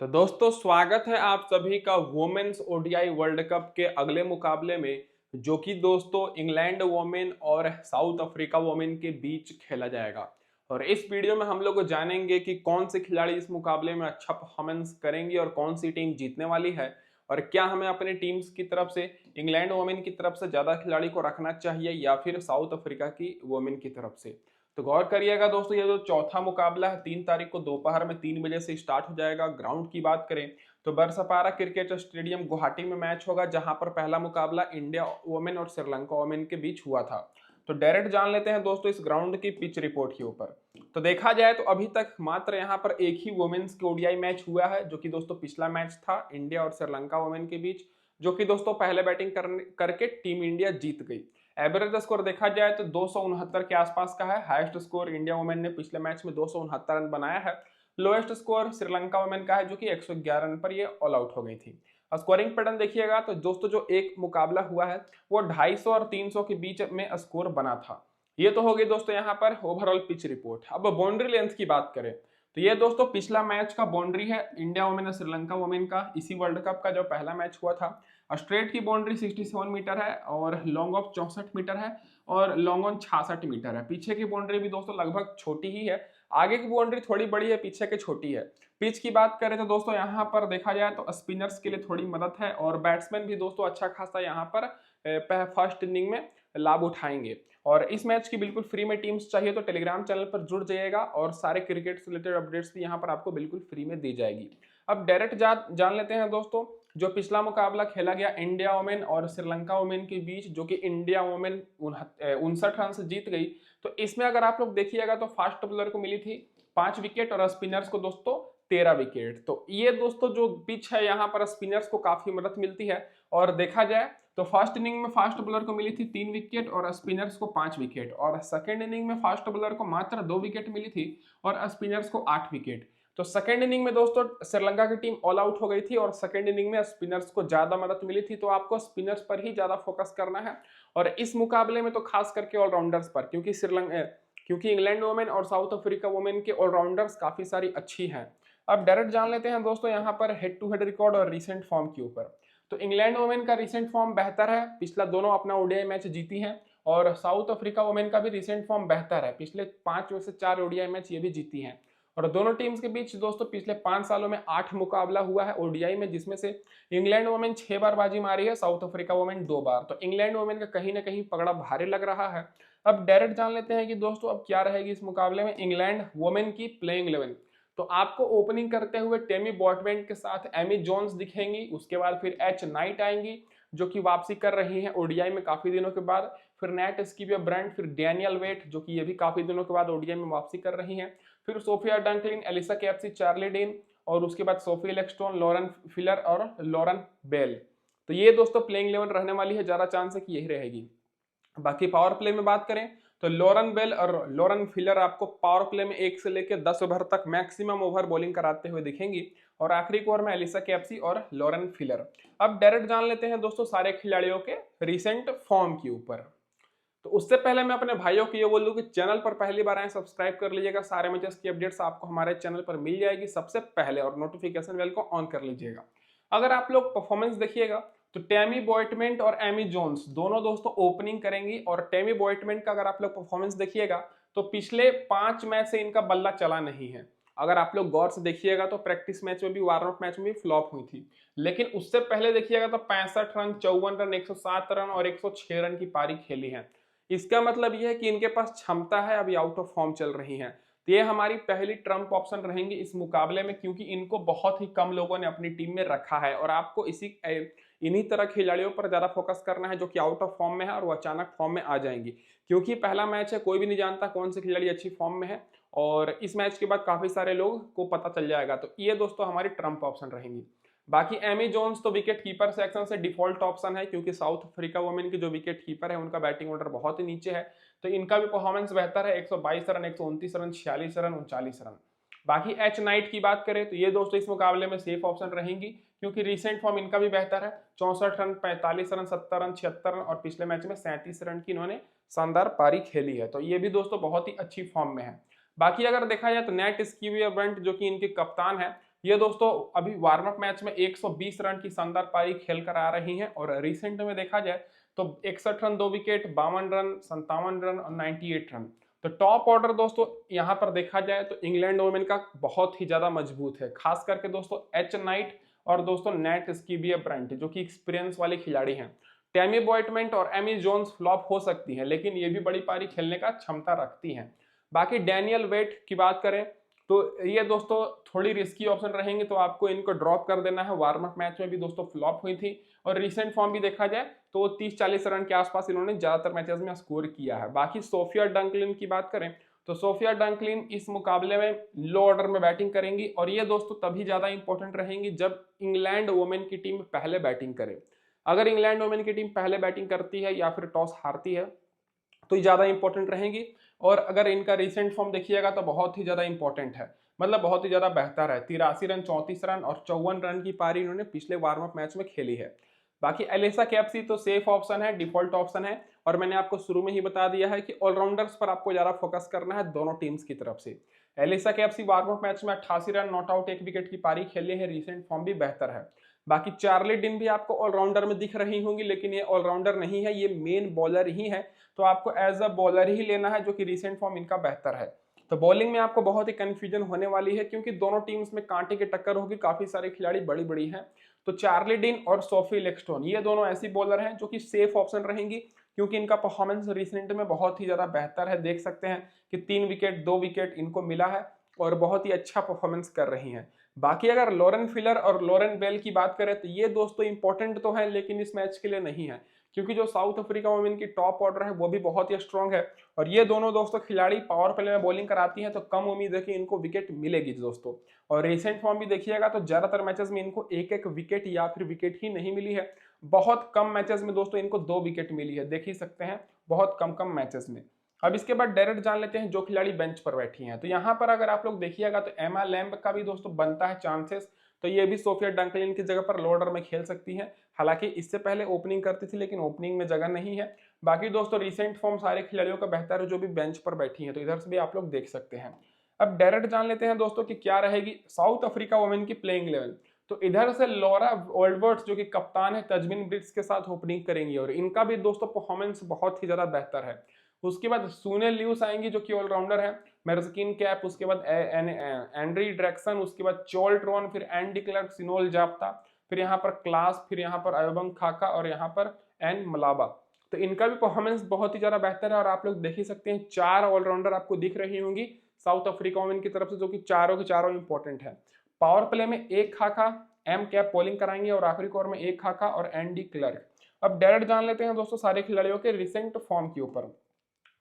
तो दोस्तों स्वागत है आप सभी का वुमेन्स ओडीआई वर्ल्ड कप के अगले मुकाबले में, जो कि दोस्तों इंग्लैंड वोमेन और साउथ अफ्रीका वोमेन के बीच खेला जाएगा। और इस वीडियो में हम लोग जानेंगे कि कौन से खिलाड़ी इस मुकाबले में अच्छा परफॉर्मेंस करेंगे और कौन सी टीम जीतने वाली है, और क्या हमें अपने टीम्स की तरफ से इंग्लैंड वोमेन की तरफ से ज्यादा खिलाड़ी को रखना चाहिए या फिर साउथ अफ्रीका की वोमेन की तरफ से। तो गौर करिएगा दोस्तों, ये जो चौथा मुकाबला है 3 तारीख को दोपहर में 3 बजे से स्टार्ट हो जाएगा। ग्राउंड की बात करें तो बरसपारा क्रिकेट स्टेडियम गुवाहाटी में मैच होगा, जहां पर पहला मुकाबला इंडिया वोमेन और श्रीलंका वोमेन के बीच हुआ था। तो डायरेक्ट जान लेते हैं दोस्तों इस ग्राउंड की पिच रिपोर्ट के ऊपर। तो देखा जाए तो अभी तक मात्र यहाँ पर एक ही वुमेन्स के ओडीआई मैच हुआ है, जो कि दोस्तों पिछला मैच था इंडिया और श्रीलंका वोमेन के बीच, जो कि दोस्तों पहले बैटिंग करके टीम इंडिया जीत गई। एवरेज स्कोर देखा जाए तो 269 के आसपास का है। हाईएस्ट स्कोर इंडिया वुमेन ने पिछले मैच में 269 रन बनाया है। लोएस्ट स्कोर श्रीलंका वुमेन का है, जो कि 111 रन पर ये ऑल आउट हो गई थी। स्कोरिंग पैटर्न देखिएगा तो दोस्तों जो एक मुकाबला हुआ है वो 250 और 300 के बीच में स्कोर बना था। ये तो हो गई दोस्तों यहाँ पर ओवरऑल पिच रिपोर्ट। अब बाउंड्री लेंथ की बात करें तो ये दोस्तों पिछला मैच का बाउंड्री है इंडिया वुमेन और श्रीलंका वुमेन का, इसी वर्ल्ड कप का जो पहला मैच हुआ था। स्ट्रेट की बाउंड्री 67 मीटर है और लॉन्ग ऑफ 64 मीटर है और लॉन्ग ऑन 66 मीटर है। पीछे की बाउंड्री भी दोस्तों लगभग छोटी ही है, आगे की बाउंड्री थोड़ी बड़ी है, पीछे की छोटी है। पिच की बात करें तो दोस्तों यहाँ पर देखा जाए तो स्पिनर्स के लिए थोड़ी मदद है और बैट्समैन भी दोस्तों अच्छा खासा यहाँ पर फर्स्ट इनिंग में लाभ उठाएंगे। और इस मैच की बिल्कुल फ्री में टीम्स चाहिए तो टेलीग्राम चैनल पर जुड़ जाइएगा और सारे क्रिकेट से रिलेटेड अपडेट्स भी यहाँ पर आपको बिल्कुल फ्री में दी जाएगी। अब डायरेक्ट जान लेते हैं दोस्तों जो पिछला मुकाबला खेला गया इंडिया वुमेन और श्रीलंका वुमेन के बीच, जो कि इंडिया वुमेन 59 रन से जीत गई। तो इसमें अगर आप लोग देखिएगा तो फास्ट बॉलर को मिली थी 5 विकेट और स्पिनर्स को दोस्तों 13 विकेट। तो ये दोस्तों जो पिच है यहाँ पर स्पिनर्स को काफी मदद मिलती है। और देखा जाए तो फर्स्ट इनिंग में फास्ट बॉलर को मिली थी 3 विकेट और स्पिनर्स को 5 विकेट, और सेकंड इनिंग में फास्ट बॉलर को मात्र 2 विकेट मिली थी और स्पिनर्स को 8 विकेट। तो सेकंड इनिंग में दोस्तों श्रीलंका की टीम ऑल आउट हो गई थी और सेकंड इनिंग में स्पिनर्स को ज्यादा मदद मिली थी। तो आपको स्पिनर्स पर ही ज्यादा फोकस करना है और इस मुकाबले में तो खास करके ऑलराउंडर्स पर, क्योंकि इंग्लैंड वुमेन और साउथ अफ्रीका वुमेन के ऑलराउंडर्स काफी सारी अच्छी हैं। अब डायरेक्ट जान लेते हैं दोस्तों यहाँ पर हेड टू हेड रिकॉर्ड और रिसेंट फॉर्म के ऊपर। तो इंग्लैंड वुमेन का रिसेंट फॉर्म बेहतर है, पिछला दोनों अपना ओडीआई मैच जीती हैं। और साउथ अफ्रीका वुमेन का भी रिसेंट फॉर्म बेहतर है, पिछले 5 में से 4 ओडीआई मैच ये भी जीती हैं। और दोनों टीम्स के बीच दोस्तों पिछले 5 सालों में 8 मुकाबला हुआ है ओडीआई में, जिसमें से इंग्लैंड वुमेन 6 बार बाजी मारी है, साउथ अफ्रीका वुमेन 2 बार। तो इंग्लैंड वुमेन का कहीं ना कहीं पकड़ा भारी लग रहा है। अब डायरेक्ट जान लेते हैं कि दोस्तों अब क्या रहेगी इस मुकाबले में इंग्लैंड वुमेन की प्लेइंग 11। तो आपको ओपनिंग करते हुए टेमी बॉटवेंट के साथ एमी जोन्स दिखेंगी, उसके बाद फिर एच नाइट आएंगी जो कि वापसी कर रही हैं ओडीआई में काफी दिनों के बाद, फिर नेट स्कीविया ब्रांड, फिर डैनियल वेट जो कि ये भी काफी दिनों के बाद ओडीआई में वापसी कर रही हैं, फिर Sophia Dunkley, Alice Capsey, Charlie Dean, और उसके बाद सोफी लेक्सटोन, लॉरेन फिलर और लॉरेन बेल। तो ये दोस्तों प्लेइंग 11 रहने वाली है, ज्यादा चांस है कि यही रहेगी। बाकी पावर प्ले में बात करें तो लॉरेन बेल और लॉरेन फिलर आपको पावर प्ले में 1 से लेकर 10 ओवर तक मैक्सिमम ओवर बॉलिंग कराते हुए दिखेंगी, और आखिरी ओवर में एलिसा कैप्सी और लॉरेन फिलर। अब डायरेक्ट जान लेते हैं दोस्तों सारे खिलाड़ियों के रिसेंट फॉर्म के ऊपर। तो उससे पहले मैं अपने भाइयों को ये बोल दूं कि चैनल पर पहली बार आए सब्सक्राइब कर लीजिएगा, सारे मैचेस की अपडेट्स आपको हमारे चैनल पर मिल जाएगी सबसे पहले, और नोटिफिकेशन बेल को ऑन कर लीजिएगा। अगर आप लोग परफॉर्मेंस देखिएगा तो टेमी बॉयटमेंट और एमी जोन्स दोनों दोस्तों ओपनिंग करेंगी। और टेमी बॉयटमेंट का अगर आप लोग परफॉर्मेंस देखिएगा तो पिछले 5 मैच से इनका बल्ला चला नहीं है। अगर आप लोग गौर से देखिएगा तो प्रैक्टिस मैच में भी, वार्म अप मैच में भी फ्लॉप हुई थी, लेकिन उससे पहले देखिएगा तो 65 रन, 54 रन, 107 रन और 106 रन की पारी खेली है। इसका मतलब यह है कि इनके पास क्षमता है, अभी आउट ऑफ फॉर्म चल रही हैं। तो ये हमारी पहली ट्रम्प ऑप्शन रहेंगी इस मुकाबले में, क्योंकि इनको बहुत ही कम लोगों ने अपनी टीम में रखा है और आपको इन्हीं तरह खिलाड़ियों पर ज्यादा फोकस करना है जो कि आउट ऑफ फॉर्म में है और वो अचानक फॉर्म में आ जाएंगी, क्योंकि पहला मैच है, कोई भी नहीं जानता कौन से खिलाड़ी अच्छी फॉर्म में है, और इस मैच के बाद काफी सारे लोग को पता चल जाएगा। तो ये दोस्तों हमारी ट्रम्प ऑप्शन रहेंगी। बाकी एमी जोन्स तो विकेट कीपर सेक्शन से डिफॉल्ट ऑप्शन है, क्योंकि साउथ अफ्रीका वुमेन की जो विकेट कीपर है उनका बैटिंग ऑर्डर बहुत ही नीचे है, तो इनका भी परफॉर्मेंस बेहतर है, 122 रन, 129 रन, 46 रन, 39 रन। बाकी एच नाइट की बात करें तो ये दोस्तों इस मुकाबले में सेफ ऑप्शन रहेंगी, क्योंकि रिसेंट फॉर्म इनका भी बेहतर है, 64 रन, 45 रन, 70 रन, 76 रन, और पिछले मैच में 37 रन की इन्होंने शानदार पारी खेली है। तो ये भी दोस्तों बहुत ही अच्छी फॉर्म में है। बाकी अगर देखा जाए तो नेट स्कीविया ब्रंट जो कि इनके कप्तान है, ये दोस्तों अभी वार्म अप मैच में 120 रन की शानदार पारी खेल कर आ रही हैं और रिसेंट में देखा जाए तो 61 रन 2 विकेट, 52 रन, 57 रन और 98 रन। तो टॉप ऑर्डर दोस्तों यहाँ पर देखा जाए तो इंग्लैंड वोमेन का बहुत ही ज्यादा मजबूत है, खास करके दोस्तों एच नाइट और दोस्तों नेट स्कीबिया ब्रांट जो कि एक्सपीरियंस वाले खिलाड़ी हैं। टैमी बॉयटमेंट और एमी जोन्स फ्लॉप हो सकती हैं, लेकिन ये भी बड़ी पारी खेलने का क्षमता रखती हैं। बाकी डैनियल वेट की बात करें तो ये दोस्तों थोड़ी रिस्की ऑप्शन रहेंगे, तो आपको इनको ड्रॉप कर देना है। वार्म अप मैच में भी दोस्तों फ्लॉप हुई थी और रिसेंट फॉर्म भी देखा जाए तो 30-40 रन के आसपास इन्होंने ज्यादातर मैचेस में स्कोर किया है। बाकी सोफिया डंकलिन की बात करें तो सोफिया डंकलिन इस मुकाबले में लो ऑर्डर में बैटिंग करेंगी और ये दोस्तों तभी ज्यादा इंपॉर्टेंट रहेंगी जब इंग्लैंड वुमेन की टीम पहले बैटिंग करे। अगर इंग्लैंड वुमेन की टीम पहले बैटिंग करती है या फिर टॉस हारती है तो ये ज्यादा इंपॉर्टेंट रहेंगी। और अगर इनका रिसेंट फॉर्म देखिएगा तो बहुत ही ज्यादा इंपॉर्टेंट है, मतलब बहुत ही ज्यादा बेहतर है। 83 रन, 34 रन और 54 रन की पारी इन्होंने पिछले वार्म अप मैच में खेली है। बाकी एलिसा कैप्सी तो सेफ ऑप्शन है, डिफॉल्ट ऑप्शन है और मैंने आपको शुरू में ही बता दिया है कि ऑलराउंडर्स पर आपको ज्यादा फोकस करना है दोनों टीम्स की तरफ से। Alyssa Capsey warm up match में 88 रन नॉट आउट 1 विकेट की पारी खेली है, रिसेंट फॉर्म भी बेहतर है। बाकी चार्ली डिन भी आपको ऑलराउंडर में दिख रही होंगी, लेकिन ये ऑलराउंडर नहीं है, ये मेन बॉलर ही है, तो आपको एज अ बॉलर ही लेना है जो कि रिसेंट फॉर्म इनका बेहतर है। तो बॉलिंग में आपको बहुत ही कंफ्यूजन होने वाली है क्योंकि दोनों टीम्स में कांटे की टक्कर होगी, काफी सारे खिलाड़ी बड़ी बड़ी हैं। तो चार्ली डिन और सोफी लेक्सटोन ये दोनों ऐसी बॉलर हैं जो कि सेफ ऑप्शन रहेंगी क्योंकि इनका परफॉर्मेंस रिसेंट में बहुत ही ज्यादा बेहतर है। देख सकते हैं कि 3 विकेट 2 विकेट इनको मिला है और बहुत ही अच्छा परफॉर्मेंस कर रही हैं। बाकी अगर लॉरेन फिलर और लॉरेन बेल की बात करें तो ये दोस्तों इंपॉर्टेंट तो है लेकिन इस मैच के लिए नहीं है क्योंकि जो साउथ अफ्रीका वुमेन की टॉप ऑर्डर है वो भी बहुत ही स्ट्रांग है और ये दोनों दोस्तों खिलाड़ी पावर प्ले में बॉलिंग कराती हैं, तो कम उम्मीद है कि इनको विकेट मिलेगी दोस्तों। और रिसेंट फॉर्म भी देखिएगा तो ज्यादातर मैचेस में इनको एक एक विकेट या फिर विकेट ही नहीं मिली है। बहुत कम मैचेस में दोस्तों इनको 2 विकेट मिली है, देख ही सकते हैं, बहुत कम कम मैचेस में। अब इसके बाद डायरेक्ट जान लेते हैं जो खिलाड़ी बेंच पर बैठी हैं। तो यहाँ पर अगर आप लोग देखिएगा तो एमा लैम्ब का भी दोस्तों बनता है चांसेस, तो ये भी सोफिया डंकलिन की जगह पर लोअर ऑर्डर में खेल सकती है। हालांकि इससे पहले ओपनिंग करती थी लेकिन ओपनिंग में जगह नहीं है। बाकी दोस्तों रिसेंट फॉर्म सारे खिलाड़ियों का बेहतर है जो भी बेंच पर बैठी है, तो इधर से भी आप लोग देख सकते हैं। अब डायरेक्ट जान लेते हैं दोस्तों कि क्या रहेगी साउथ अफ्रीका वुमेन की प्लेइंग लेवल। तो इधर से लॉरा वोल्वर्थ जो कि कप्तान है तजमीन ब्रिट्स के साथ ओपनिंग करेंगी और इनका भी दोस्तों परफॉर्मेंस बहुत ही ज्यादा बेहतर है। उसके बाद सुने ल्यूस आएंगी जो कि ऑलराउंडर है, मेर्स्किन कैप, उसके बाद एंड्री ड्रैक्सन, उसके बाद चोल्ट्रॉन, फिर एंडी क्लर्क, सिनोल जाप्ता, फिर यहाँ पर क्लास, फिर यहाँ पर अयोबंग खाका और यहाँ पर एन मलाबा। तो इनका भी परफॉर्मेंस बहुत ही ज्यादा बेहतर है और आप लोग देख ही सकते हैं 4 ऑलराउंडर आपको दिख रही होंगी साउथ अफ्रीका वुमेन की तरफ से जो कि चारों के चारों इंपॉर्टेंट है। पावर प्ले में एक खाका, एम कैप बॉलिंग कराएंगे और आखिरी ओवर में एक खाका और एंडी क्लर्क। अब डायरेक्ट जान लेते हैं दोस्तों सारे खिलाड़ियों के रिसेंट फॉर्म के ऊपर।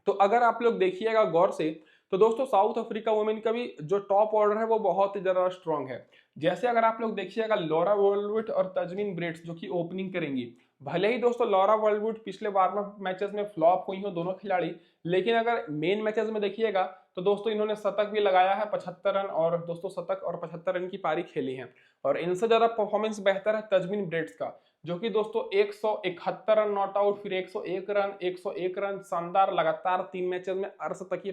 तो अगर आप लोग देखिएगा गौर से तो दोस्तों साउथ अफ्रीका वुमेन का भी जो टॉप ऑर्डर है वो बहुत ही ज्यादा स्ट्रांग है। जैसे अगर आप लोग देखिएगा लॉरा वोल्वुड और तजमीन ब्रिट्स जो कि ओपनिंग करेंगी, भले ही दोस्तों लॉरा वोल्वुड पिछले वार्म अप मैचेस में फ्लॉप हुई हो दोनों खिलाड़ी, लेकिन अगर मेन मैचेस में देखिएगा तो दोस्तों इन्होंने शतक भी लगाया है 75 रन और दोस्तों शतक और 75 रन की पारी खेली है। और इनसे ज्यादा परफॉर्मेंस बेहतर है तजमीन ब्रिट्स का जो कि दोस्तों 171 रन नॉट आउट, फिर 101 रन, 101 रन शानदार लगातार 3 मैचेस में अर्धशतकीय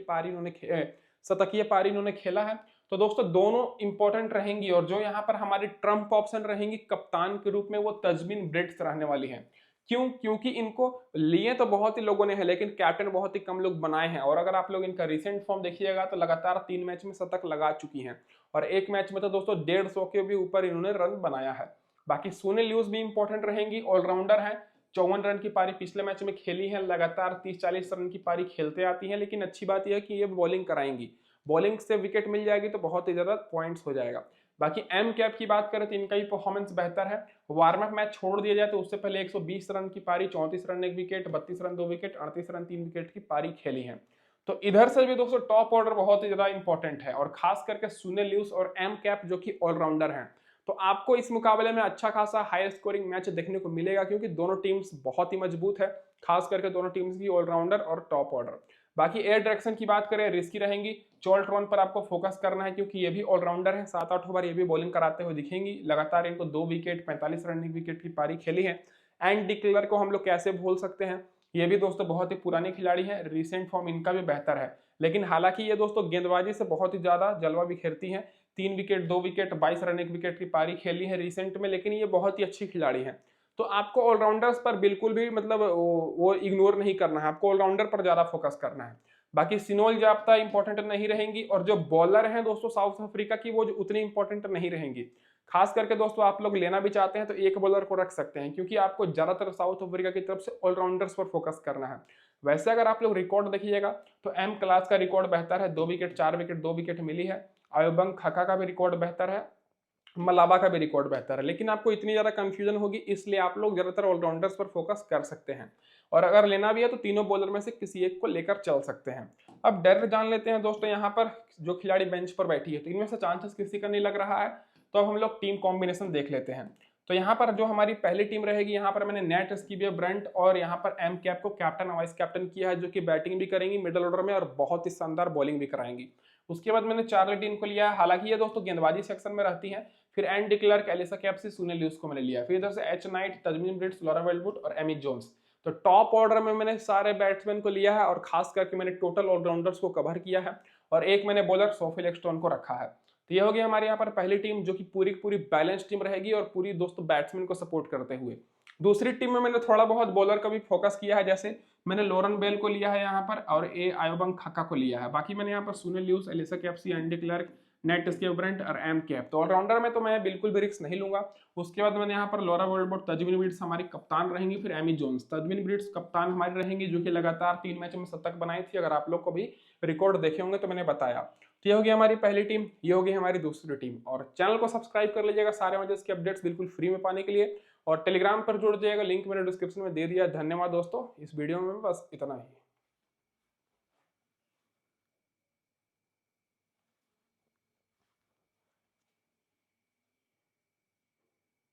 पारी इन्होंने खेला है। तो दोस्तों दोनों इंपॉर्टेंट रहेंगी और जो यहाँ पर हमारी ट्रम्प ऑप्शन रहेंगी कप्तान के रूप में वो तजमीन ब्रिट्स रहने वाली है। क्यों? क्योंकि इनको लिए तो बहुत ही लोगों ने है लेकिन कैप्टन बहुत ही कम लोग बनाए हैं और अगर आप लोग इनका रिसेंट फॉर्म देखिएगा तो लगातार 3 मैच में शतक लगा चुकी हैं और एक मैच में तो दोस्तों 150 के भी ऊपर इन्होंने रन बनाया है। बाकी सुने ल्यूस भी इंपॉर्टेंट रहेंगी, ऑलराउंडर है, 54 रन की पारी पिछले मैच में खेली है, लगातार 30-40 रन की पारी खेलते आती है, लेकिन अच्छी बात यह है कि ये बॉलिंग कराएंगी, बॉलिंग से विकेट मिल जाएगी तो बहुत ही ज्यादा पॉइंट्स हो जाएगा। बाकी एम कैप की बात करें तो इनका भी परफॉर्मेंस बेहतर है। वार्म अप मैच छोड़ दिया जाए तो उससे पहले 120 रन की पारी, 34 run 1 wicket, 32 run 2 wicket, 38 run 3 wicket की पारी खेली है। तो इधर से भी दोस्तों टॉप ऑर्डर बहुत ही ज्यादा इंपॉर्टेंट है और खास करके सुने ल्यूस और एम कैप जो कि ऑलराउंडर हैं। तो आपको इस मुकाबले में अच्छा खासा हाई स्कोरिंग मैच देखने को मिलेगा क्योंकि दोनों टीम्स बहुत ही मजबूत है, खास करके दोनों टीम्स की ऑलराउंडर और टॉप ऑर्डर। बाकी एयर डायरेक्शन की बात करें रिस्की रहेंगी, चोल्ट्रॉन पर आपको फोकस करना है क्योंकि ये भी ऑलराउंडर है, 7-8 ओवर ये भी बॉलिंग कराते हुए दिखेंगी, लगातार इनको 2 विकेट 45 रन विकेट की पारी खेली है। एंड डिक्लर को हम लोग कैसे भूल सकते हैं, ये भी दोस्तों बहुत ही पुराने खिलाड़ी हैं, रिसेंट फॉर्म इनका भी बेहतर है, लेकिन हालांकि ये दोस्तों गेंदबाजी से बहुत ही ज्यादा जलवा बिखेरती हैं, 3 विकेट 2 विकेट 22 रन 1 विकेट की पारी खेली है रिसेंट में, लेकिन ये बहुत ही अच्छी खिलाड़ी है। तो आपको ऑलराउंडर्स पर बिल्कुल भी मतलब वो इग्नोर नहीं करना है, आपको ऑलराउंडर पर ज्यादा फोकस करना है। बाकी सिनोल जाब्ता इंपॉर्टेंट नहीं रहेंगी, और जो बॉलर हैं दोस्तों साउथ अफ्रीका की वो उतनी इंपॉर्टेंट नहीं रहेंगी। खास करके दोस्तों आप लोग लेना भी चाहते हैं तो एक बॉलर को रख सकते हैं, क्योंकि आपको ज्यादातर साउथ अफ्रीका की तरफ से ऑलराउंडर्स पर फोकस करना है। वैसे अगर आप लोग रिकॉर्ड देखिएगा तो एम क्लास का रिकॉर्ड बेहतर है, 2 विकेट 4 विकेट 2 विकेट मिली है। आयोबंग खका का भी रिकॉर्ड बेहतर है, मलाबा का भी रिकॉर्ड बेहतर है, लेकिन आपको इतनी ज्यादा कंफ्यूजन होगी, इसलिए आप लोग ज्यादातर ऑलराउंडर्स पर फोकस कर सकते हैं। और अगर लेना भी है तो तीनों बॉलर में से किसी एक को लेकर चल सकते हैं। अब डर जान लेते हैं दोस्तों यहाँ पर जो खिलाड़ी बेंच पर बैठी है, तो इनमें से चांसेस किसी का नहीं लग रहा है। तो अब हम लोग टीम कॉम्बिनेशन देख लेते हैं। तो यहाँ पर जो हमारी पहली टीम रहेगी, यहाँ पर मैंने नेट स्कीबिया ब्रंट और यहाँ पर एम कैप को कैप्टन वाइस कैप्टन किया है, जो कि बैटिंग भी करेंगी मिडिल ऑर्डर में और बहुत ही शानदार बॉलिंग भी कराएंगी। उसके बाद मैंने चार्ली टीम को लिया है, हालांकि ये दोस्तों गेंदबाजी सेक्शन में रहती है। फिर Andy Clark, Alyssa Capsey, Sune Luus को मैंने लिया। फिर इधर से H Knight, Tazmin Brits, Laura Wolvaardt और एमी जोन्स। तो टॉप ऑर्डर में मैंने सारे बैट्समैन को लिया है, और खास करके मैंने टोटल ऑलराउंडर्स को कवर किया है, और एक मैंने बॉलर सोफिल एक्सटोन को रखा है। तो ये होगी हमारे यहाँ पर पहली टीम, जो कि पूरी पूरी बैलेंस टीम रहेगी और पूरी दोस्तों बैट्समैन को सपोर्ट करते हुए। दूसरी टीम में मैंने थोड़ा बहुत बॉलर का भी फोकस किया है, जैसे मैंने लोरन बेल को लिया है यहाँ पर, और ए आयोबंग खका को लिया है। बाकी मैंने यहाँ पर Sune Luus, Alice Capsey, Andy Clark, Nat Sciver Brunt और एम कैप। तो ऑलराउंडर में तो मैं बिल्कुल भी रिस्क नहीं लूंगा। उसके बाद मैंने यहाँ पर लॉरा वेल्डवुड, तजमीन ब्रिट्स हमारी कप्तान रहेंगी। फिर एमी जोन्स, तजमीन ब्रिट्स कप्तान हमारी रहेंगी, जो कि लगातार 3 मैच में शतक बनाई थी। अगर आप लोग को भी रिकॉर्ड देखे होंगे तो मैंने बताया। तो ये होगी हमारी पहली टीम, ये होगी हमारी दूसरी टीम। और चैनल को सब्सक्राइब कर लीजिएगा सारे मैचेस के अपडेट्स बिल्कुल फ्री में पाने के लिए, और टेलीग्राम पर जुड़ जाइएगा, लिंक मैंने डिस्क्रिप्शन में दे दिया। धन्यवाद दोस्तों, इस वीडियो में बस इतना ही।